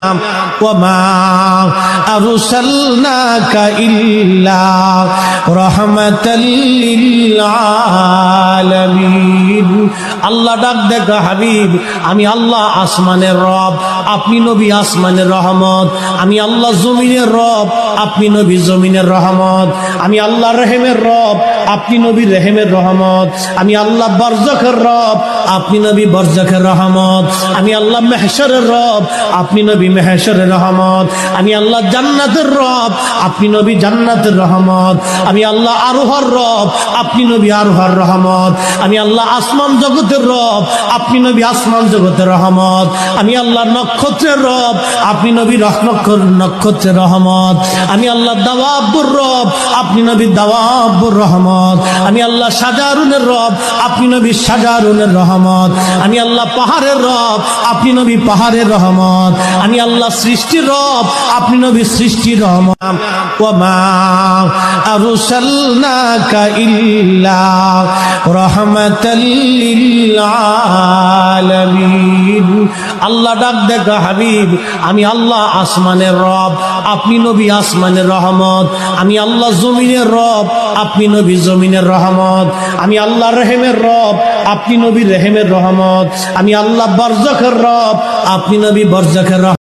وما أرسلناك إلا رحمة للعالمين আল্লাহ ডাক দেখো হাবিব, আমি আল্লাহ আসমানের রব, আপনি নবী আসমানের রহমত। আমি আল্লাহ জমিনের রব, আপনি নবী জমিনের রহমত। আমি আল্লাহ রহিমের রব, আপনি নবী রহিমের রহমত। আমি আল্লাহ বরজখের রব, আপনি নবী বরজখের রহমত। আমি আল্লাহ মেহশরের রব, আপনি নবী মেহশরের রহমত। আমি আল্লাহ জান্নাতের রব, আপনি নবী জান্নাতের রহমত। আমি আল্লাহ আরোহর রব, আপনি নবী আরোহর রহমত। আমি আল্লাহ আসমান জগতের রব, আপনি নবী আসমান জগতের রহমত। আমি আল্লাহ নক্ষত্রের রব, আপনি নবী নক্ষত্রের রহমত। আমি আল্লাহ দাওয়াবুর রব, আপনি নবী দাওয়াবুর রহমত। আমি আল্লাহ সাজারুনের রব, আপনি নবী সাজারুনের রহমত। আমি আল্লাহ পাহাড়ের রব, আপনি নবী পাহাড়ের রহমত। আমি আল্লাহ সৃষ্টির রব, আপনি নবী সৃষ্টির রহমত। ওয়ামা আরসালনাকা ইল্লা রাহমাতাল লিল আলামিন। আল্লাহ ডাক দেখো হাবিব, আমি আল্লাহ আসমানের রব, আপনি নবী আসমানের রহমত। আমি আল্লাহ জমিনের রব, আপনি নবী জমিনের রহমত। আমি আল্লাহ রহিমের রব, আপনি নবী রহিমের রহমত। আমি আল্লাহ বরজখের রব, আপনি নবী বরজখের রহমত।